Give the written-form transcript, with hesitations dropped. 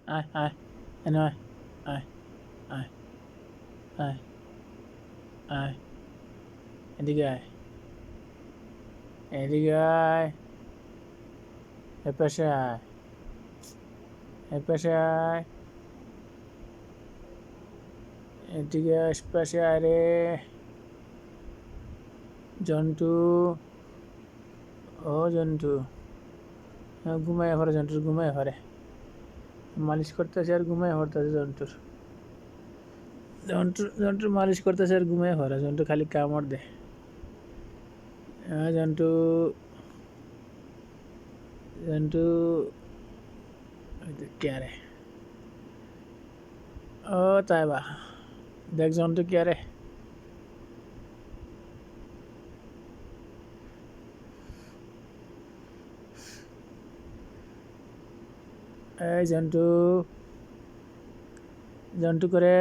আয় আয় এনে আয় আয় আয় আয় আয় এদিকে আয় এদিকে আয় এপাশে আয় এপাশে আয় এদিকে আশপাশে আয় রে জন্টু ও জন্টু ঘুমায় পড়ে জন্টুর ঘুমায় পড়ে মালিশ করতেছে আর ঘুমায় পড়তেছে জন্টুর জন্টুর মালিশ করতেছে আর ঘুমায় পড়ে জন্টু খালি কামড় দেয় জন্টু জন্টু কে রে ও তাই বা দেখ জন্টু কে রে এই জন্টু জন্টু করে